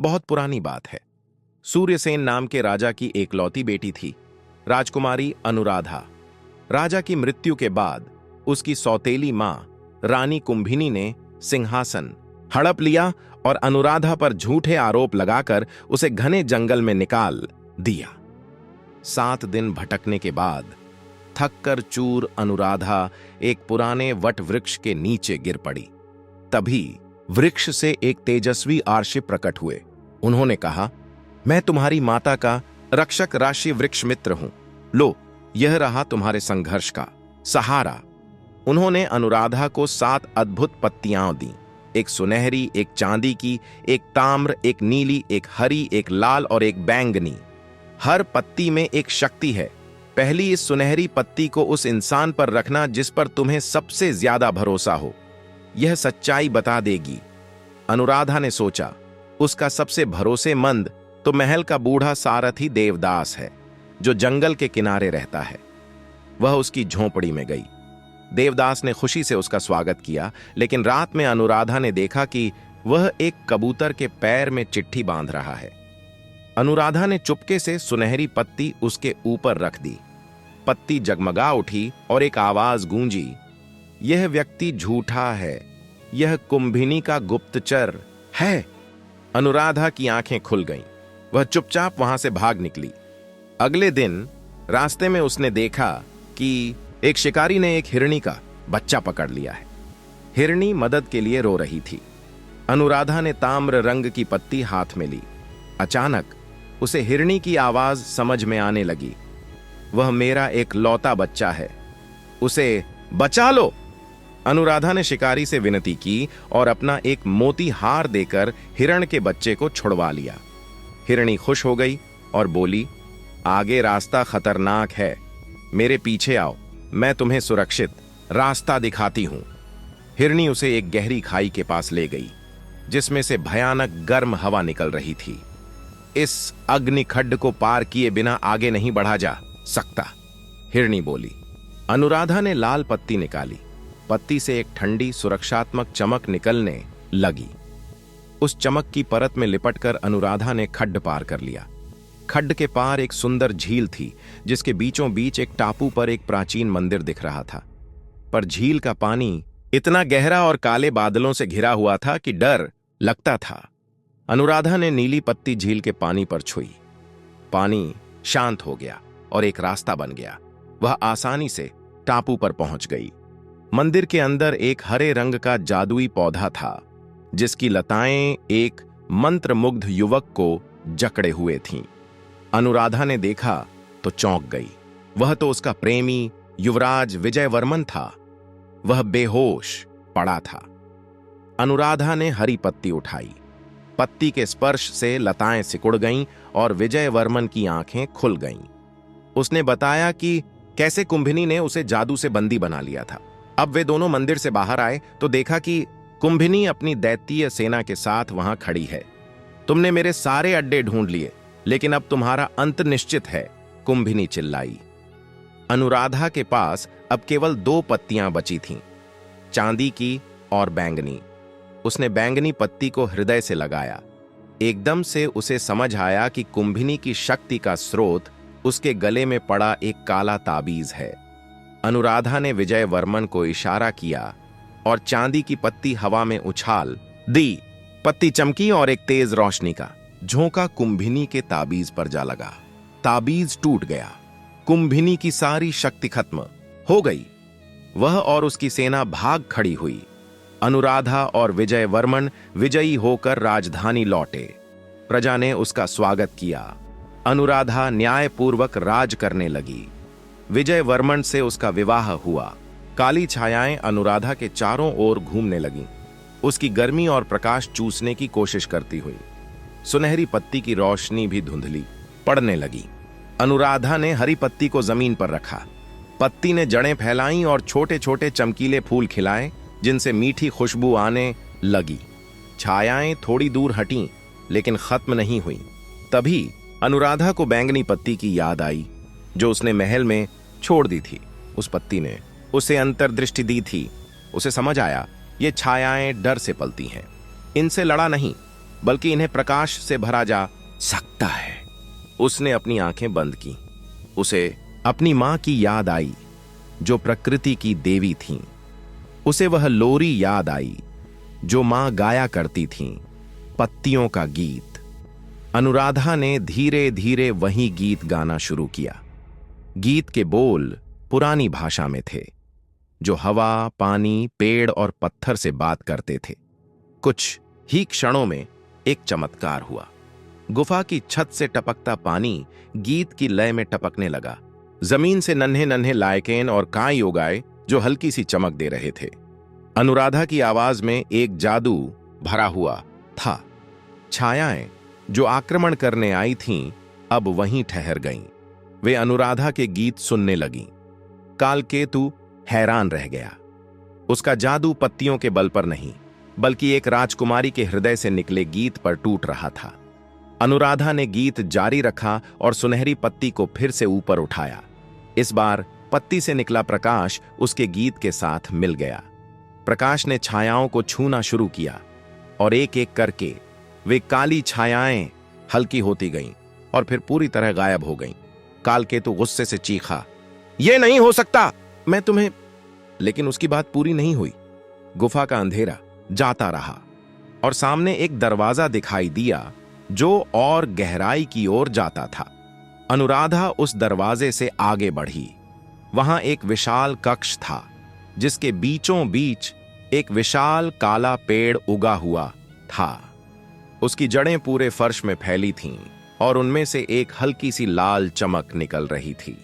बहुत पुरानी बात है। सूर्यसेन नाम के राजा की एकलौती बेटी थी, राजकुमारी अनुराधा। राजा की मृत्यु के बाद उसकी सौतेली मां रानी कुंभिनी ने सिंहासन हड़प लिया और अनुराधा पर झूठे आरोप लगाकर उसे घने जंगल में निकाल दिया। 7 दिन भटकने के बाद थककर चूर अनुराधा एक पुराने वट वृक्ष के नीचे गिर पड़ी। तभी वृक्ष से एक तेजस्वी आर्षि प्रकट हुए। उन्होंने कहा, मैं तुम्हारी माता का रक्षक राशि वृक्ष मित्र हूं। लो, यह रहा तुम्हारे संघर्ष का सहारा। उन्होंने अनुराधा को 7 अद्भुत पत्तियां दी, एक सुनहरी, एक चांदी की, एक ताम्र, एक नीली, एक हरी, एक लाल और एक बैंगनी। हर पत्ती में एक शक्ति है। पहली इस सुनहरी पत्ती को उस इंसान पर रखना जिस पर तुम्हें सबसे ज्यादा भरोसा हो, यह सच्चाई बता देगी। अनुराधा ने सोचा, उसका सबसे भरोसेमंद तो महल का बूढ़ा सारथी देवदास है, जो जंगल के किनारे रहता है। वह उसकी झोंपड़ी में गई। देवदास ने खुशी से उसका स्वागत किया, लेकिन रात में अनुराधा ने देखा कि वह एक कबूतर के पैर में चिट्ठी बांध रहा है। अनुराधा ने चुपके से सुनहरी पत्ती उसके ऊपर रख दी। पत्ती जगमगा उठी और एक आवाज गूंजी, यह व्यक्ति झूठा है, यह कुंभिनी का गुप्तचर है। अनुराधा की आंखें खुल गईं। वह चुपचाप वहां से भाग निकली। अगले दिन रास्ते में उसने देखा कि एक शिकारी ने एक हिरनी का बच्चा पकड़ लिया है। हिरनी मदद के लिए रो रही थी। अनुराधा ने ताम्र रंग की पत्ती हाथ में ली। अचानक उसे हिरनी की आवाज समझ में आने लगी, वह मेरा एक लौता बच्चा है, उसे बचा लो। अनुराधा ने शिकारी से विनती की और अपना एक मोती हार देकर हिरण के बच्चे को छुड़वा लिया। हिरनी खुश हो गई और बोली, आगे रास्ता खतरनाक है, मेरे पीछे आओ, मैं तुम्हें सुरक्षित रास्ता दिखाती हूं। हिरनी उसे एक गहरी खाई के पास ले गई, जिसमें से भयानक गर्म हवा निकल रही थी। इस अग्निखड्ड को पार किए बिना आगे नहीं बढ़ा जा सकता, हिरनी बोली। अनुराधा ने लाल पत्ती निकाली। पत्ती से एक ठंडी सुरक्षात्मक चमक निकलने लगी। उस चमक की परत में लिपटकर अनुराधा ने खड्ड पार कर लिया। खड्ड के पार एक सुंदर झील थी, जिसके बीचों बीच एक टापू पर एक प्राचीन मंदिर दिख रहा था। पर झील का पानी इतना गहरा और काले बादलों से घिरा हुआ था कि डर लगता था। अनुराधा ने नीली पत्ती झील के पानी पर छुई। पानी शांत हो गया और एक रास्ता बन गया। वह आसानी से टापू पर पहुंच गई। मंदिर के अंदर एक हरे रंग का जादुई पौधा था, जिसकी लताएं एक मंत्रमुग्ध युवक को जकड़े हुए थीं। अनुराधा ने देखा तो चौंक गई। वह तो उसका प्रेमी युवराज विजयवर्मन था। वह बेहोश पड़ा था। अनुराधा ने हरी पत्ती उठाई। पत्ती के स्पर्श से लताएं सिकुड़ गईं और विजयवर्मन की आंखें खुल गईं। उसने बताया कि कैसे कुंभिनी ने उसे जादू से बंदी बना लिया था। अब वे दोनों मंदिर से बाहर आए तो देखा कि कुंभिनी अपनी दैत्य सेना के साथ वहां खड़ी है। तुमने मेरे सारे अड्डे ढूंढ लिए, लेकिन अब तुम्हारा अंत निश्चित है, कुंभिनी चिल्लाई। अनुराधा के पास अब केवल 2 पत्तियां बची थीं, चांदी की और बैंगनी। उसने बैंगनी पत्ती को हृदय से लगाया। एकदम से उसे समझ आया कि कुंभिनी की शक्ति का स्रोत उसके गले में पड़ा एक काला ताबीज है। अनुराधा ने विजयवर्मन को इशारा किया और चांदी की पत्ती हवा में उछाल दी। पत्ती चमकी और एक तेज रोशनी का झोंका कुंभिनी के ताबीज पर जा लगा। ताबीज टूट गया। कुंभिनी की सारी शक्ति खत्म हो गई। वह और उसकी सेना भाग खड़ी हुई। अनुराधा और विजयवर्मन विजयी होकर राजधानी लौटे। प्रजा ने उसका स्वागत किया। अनुराधा न्यायपूर्वक राज करने लगी। विजयवर्मन से उसका विवाह हुआ। काली छायाएं अनुराधा के चारों ओर घूमने लगीं, उसकी गर्मी और प्रकाश चूसने की कोशिश करती हुई। सुनहरी पत्ती की रोशनी भी धुंधली पड़ने लगी। अनुराधा ने हरी पत्ती को जमीन पर रखा। पत्ती ने जड़ें फैलाईं और छोटे छोटे चमकीले फूल खिलाए, जिनसे मीठी खुशबू आने लगी। छायाएं थोड़ी दूर हटीं, लेकिन खत्म नहीं हुई। तभी अनुराधा को बैंगनी पत्ती की याद आई, जो उसने महल में छोड़ दी थी। उस पत्ती ने उसे अंतर्दृष्टि दी थी। उसे समझ आया, ये छायाएं डर से पलती हैं। इनसे लड़ा नहीं, बल्कि इन्हें प्रकाश से भरा जा सकता है। उसने अपनी आंखें बंद की। उसे अपनी मां की याद आई, जो प्रकृति की देवी थीं। उसे वह लोरी याद आई जो मां गाया करती थीं, पत्तियों का गीत। अनुराधा ने धीरे धीरे वही गीत गाना शुरू किया। गीत के बोल पुरानी भाषा में थे, जो हवा, पानी, पेड़ और पत्थर से बात करते थे। कुछ ही क्षणों में एक चमत्कार हुआ। गुफा की छत से टपकता पानी गीत की लय में टपकने लगा। जमीन से नन्हे नन्हे लाइकेन और काई उगाए जो हल्की सी चमक दे रहे थे। अनुराधा की आवाज में एक जादू भरा हुआ था। छायाएं जो आक्रमण करने आई थीं, अब वहीं ठहर गईं। वे अनुराधा के गीत सुनने लगीं। कालकेतु हैरान रह गया। उसका जादू पत्तियों के बल पर नहीं, बल्कि एक राजकुमारी के हृदय से निकले गीत पर टूट रहा था। अनुराधा ने गीत जारी रखा और सुनहरी पत्ती को फिर से ऊपर उठाया। इस बार पत्ती से निकला प्रकाश उसके गीत के साथ मिल गया। प्रकाश ने छायाओं को छूना शुरू किया और एक एक करके वे काली छायाएं हल्की होती गईं और फिर पूरी तरह गायब हो गईं। कालकेतु गुस्से से चीखा, "यह नहीं हो सकता, मैं तुम्हें..." लेकिन उसकी बात पूरी नहीं हुई। गुफा का अंधेरा जाता रहा और सामने एक दरवाजा दिखाई दिया जो और गहराई की ओर जाता था। अनुराधा उस दरवाजे से आगे बढ़ी। वहां एक विशाल कक्ष था, जिसके बीचों बीच एक विशाल काला पेड़ उगा हुआ था। उसकी जड़ें पूरे फर्श में फैली थीं और उनमें से एक हल्की सी लाल चमक निकल रही थी।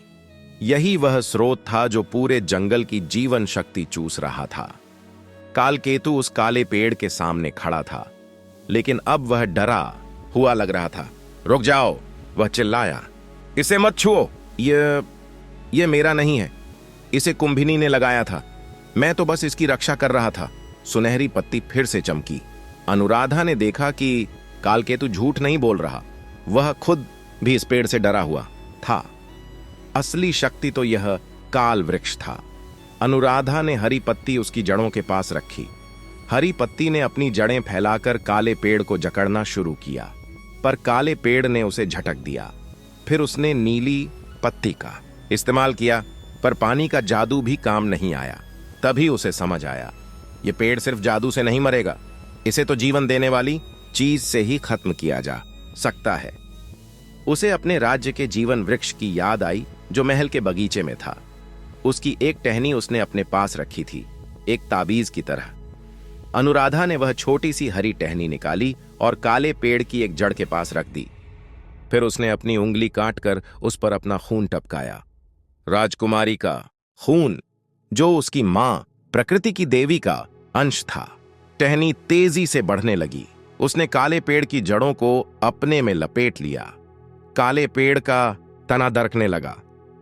यही वह स्रोत था जो पूरे जंगल की जीवन शक्ति चूस रहा था। कालकेतु उस काले पेड़ के सामने खड़ा था, लेकिन अब वह डरा हुआ लग रहा था। "रुक जाओ!" वह चिल्लाया। "इसे मत छुओ, ये मेरा नहीं है। इसे कुंभिनी ने लगाया था। मैं तो बस इसकी रक्षा कर रहा था।" सुनहरी पत्ती फिर से चमकी। अनुराधा ने देखा कि कालकेतु झूठ नहीं बोल रहा। वह खुद भी इस पेड़ से डरा हुआ था। असली शक्ति तो यह काल वृक्ष था। अनुराधा ने हरी पत्ती उसकी जड़ों के पास रखी। हरी पत्ती ने अपनी जड़ें फैलाकर काले पेड़ को जकड़ना शुरू किया, पर काले पेड़ ने उसे झटक दिया। फिर उसने नीली पत्ती का इस्तेमाल किया, पर पानी का जादू भी काम नहीं आया। तभी उसे समझ आया, यह पेड़ सिर्फ जादू से नहीं मरेगा, इसे तो जीवन देने वाली चीज से ही खत्म किया जा सकता है। उसे अपने राज्य के जीवन वृक्ष की याद आई जो महल के बगीचे में था। उसकी एक टहनी उसने अपने पास रखी थी, एक ताबीज की तरह। अनुराधा ने वह छोटी सी हरी टहनी निकाली और काले पेड़ की एक जड़ के पास रख दी। फिर उसने अपनी उंगली काटकर उस पर अपना खून टपकाया। राजकुमारी का खून, जो उसकी मां प्रकृति की देवी का अंश था। टहनी तेजी से बढ़ने लगी। उसने काले पेड़ की जड़ों को अपने में लपेट लिया। काले पेड़ का तना दरकने लगा।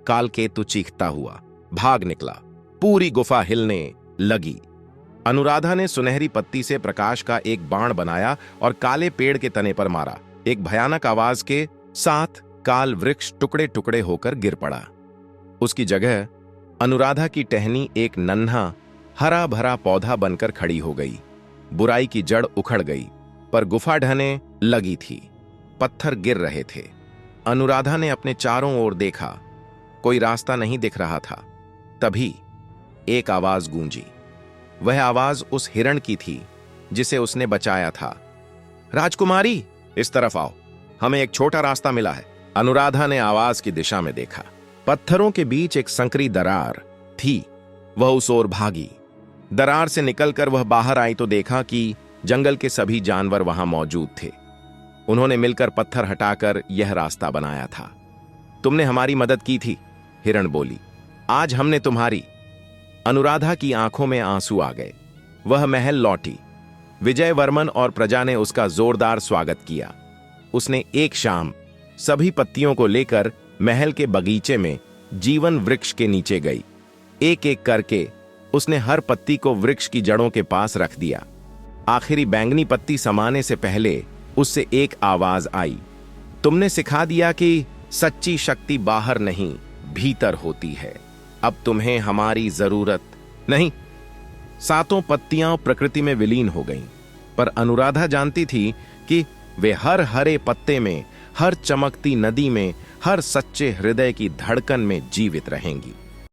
कालकेतु चीखता हुआ भाग निकला। पूरी गुफा हिलने लगी। अनुराधा ने सुनहरी पत्ती से प्रकाश का एक बाण बनाया और काले पेड़ के तने पर मारा। एक भयानक आवाज के साथ काल वृक्ष टुकड़े टुकड़े होकर गिर पड़ा। उसकी जगह अनुराधा की टहनी एक नन्हा हरा भरा पौधा बनकर खड़ी हो गई। बुराई की जड़ उखड़ गई, पर गुफा ढहने लगी थी। पत्थर गिर रहे थे। अनुराधा ने अपने चारों ओर देखा। कोई रास्ता नहीं दिख रहा था। तभी एक आवाज गूंजी। वह आवाज उस हिरण की थी जिसे उसने बचाया था। "राजकुमारी, इस तरफ आओ, हमें एक छोटा रास्ता मिला है।" अनुराधा ने आवाज की दिशा में देखा। पत्थरों के बीच एक संकरी दरार थी। वह उस ओर भागी। दरार से निकलकर वह बाहर आई तो देखा कि जंगल के सभी जानवर वहां मौजूद थे। उन्होंने मिलकर पत्थर हटाकर यह रास्ता बनाया था। "तुमने हमारी मदद की थी," हिरण बोली। "आज हमने तुम्हारी।" अनुराधा की आंखों में आंसू आ गए। वह महल लौटी। विजय वर्मन और प्रजा ने उसका जोरदार स्वागत किया। उसने एक शाम सभी पत्तियों को लेकर महल के बगीचे में जीवन वृक्ष के नीचे गई। एक एक करके उसने हर पत्ती को वृक्ष की जड़ों के पास रख दिया। आखिरी बैंगनी पत्ती समाने से पहले उससे एक आवाज आई, "तुमने सिखा दिया कि सच्ची शक्ति बाहर नहीं, भीतर होती है। अब तुम्हें हमारी जरूरत नहीं।" सातों पत्तियां प्रकृति में विलीन हो गईं, पर अनुराधा जानती थी कि वे हर हरे पत्ते में, हर चमकती नदी में, हर सच्चे हृदय की धड़कन में जीवित रहेंगी।